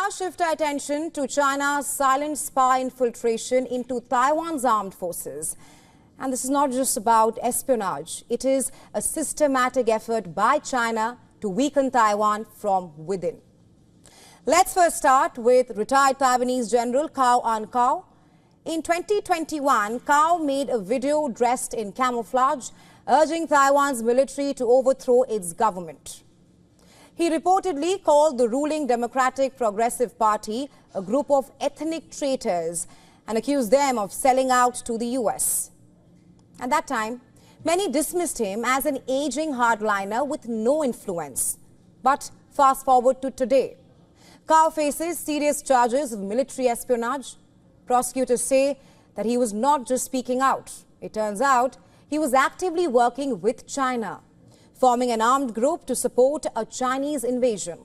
now shift our attention to China's silent spy infiltration into Taiwan's armed forces. And this is not just about espionage. It is a systematic effort by China to weaken Taiwan from within. Let's first start with retired Taiwanese General Cao An-Kao. In 2021, Cao made a video dressed in camouflage, urging Taiwan's military to overthrow its government. He reportedly called the ruling Democratic Progressive Party a group of ethnic traitors and accused them of selling out to the US. At that time, many dismissed him as an aging hardliner with no influence. But fast forward to today. Cao faces serious charges of military espionage. Prosecutors say that he was not just speaking out. It turns out he was actively working with China, forming an armed group to support a Chinese invasion.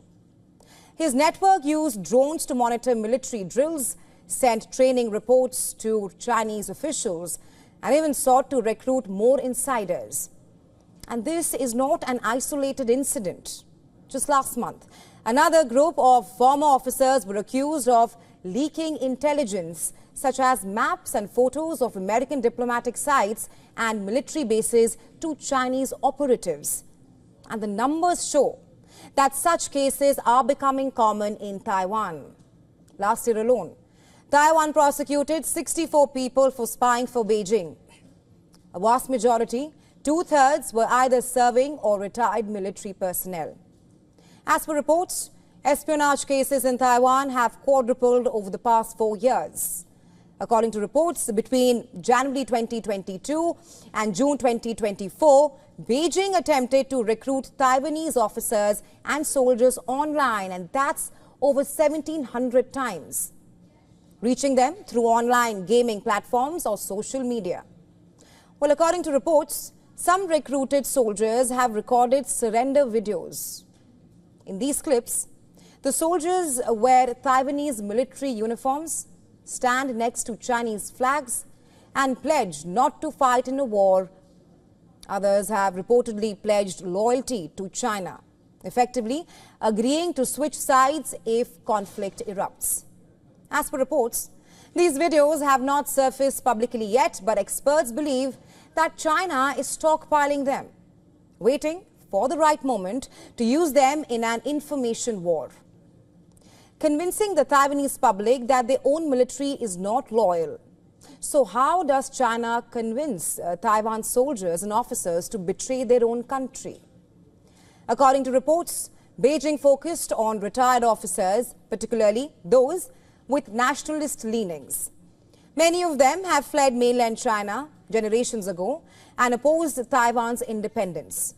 His network used drones to monitor military drills, sent training reports to Chinese officials, and even sought to recruit more insiders. And this is not an isolated incident. Just last month, another group of former officers were accused of leaking intelligence, such as maps and photos of American diplomatic sites and military bases to Chinese operatives. And the numbers show that such cases are becoming common in Taiwan. Last year alone, Taiwan prosecuted 64 people for spying for Beijing. A vast majority, two-thirds, were either serving or retired military personnel. As per reports, espionage cases in Taiwan have quadrupled over the past 4 years. According to reports, between January 2022 and June 2024, Beijing attempted to recruit Taiwanese officers and soldiers online, and that's over 1,700 times, reaching them through online gaming platforms or social media. Well, according to reports, some recruited soldiers have recorded surrender videos. In these clips, the soldiers wear Taiwanese military uniforms, stand next to Chinese flags, and pledge not to fight in a war. Others have reportedly pledged loyalty to China, effectively agreeing to switch sides if conflict erupts. As per reports, these videos have not surfaced publicly yet, but experts believe that China is stockpiling them, waiting for the right moment to use them in an information war, convincing the Taiwanese public that their own military is not loyal. So how does China convince Taiwan soldiers and officers to betray their own country? According to reports, Beijing focused on retired officers, particularly those with nationalist leanings. Many of them have fled mainland China generations ago and opposed Taiwan's independence.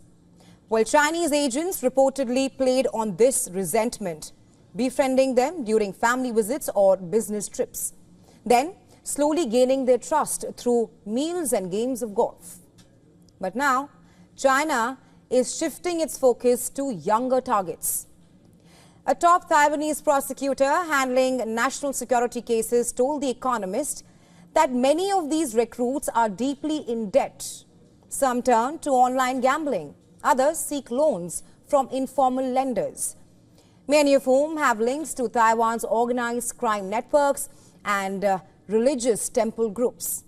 Well, Chinese agents reportedly played on this resentment, befriending them during family visits or business trips, then slowly gaining their trust through meals and games of golf. But now, China is shifting its focus to younger targets. A top Taiwanese prosecutor handling national security cases told The Economist that many of these recruits are deeply in debt. Some turn to online gambling, others seek loans from informal lenders, many of whom have links to Taiwan's organized crime networks and religious temple groups.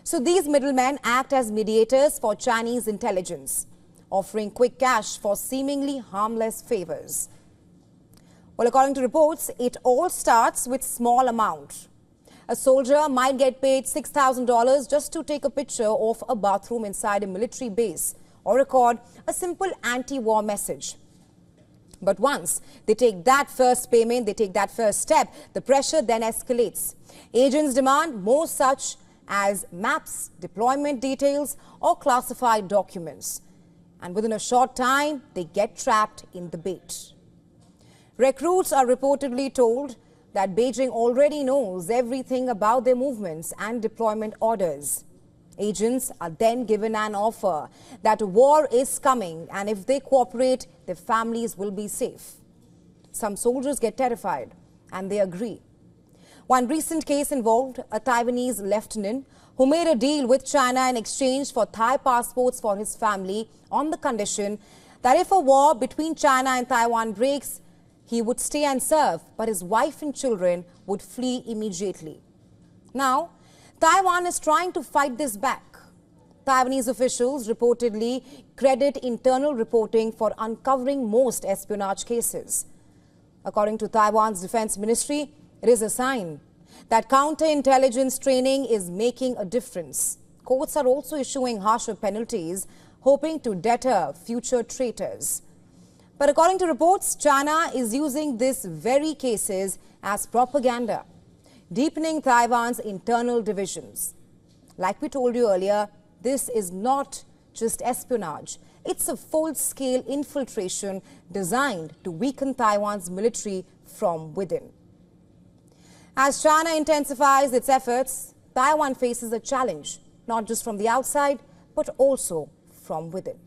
So these middlemen act as mediators for Chinese intelligence, offering quick cash for seemingly harmless favors. Well, according to reports, it all starts with small amount. A soldier might get paid $6,000 just to take a picture of a bathroom inside a military base or record a simple anti-war message. But once they take that first payment, they take that first step, the pressure then escalates. Agents demand more, such as maps, deployment details, or classified documents. And within a short time, they get trapped in the bait. Recruits are reportedly told that Beijing already knows everything about their movements and deployment orders. Agents are then given an offer that war is coming, and if they cooperate, their families will be safe. Some soldiers get terrified and they agree. One recent case involved a Taiwanese lieutenant who made a deal with China in exchange for Thai passports for his family on the condition that if a war between China and Taiwan breaks, He would stay and serve, but his wife and children would flee immediately. Now, Taiwan is trying to fight this back. Taiwanese officials reportedly credit internal reporting for uncovering most espionage cases. According to Taiwan's defense ministry, it is a sign that counterintelligence training is making a difference. Courts are also issuing harsher penalties, hoping to deter future traitors. But according to reports, China is using these very cases as propaganda, deepening Taiwan's internal divisions. Like we told you earlier, this is not just espionage. It's a full-scale infiltration designed to weaken Taiwan's military from within. As China intensifies its efforts, Taiwan faces a challenge, not just from the outside, but also from within.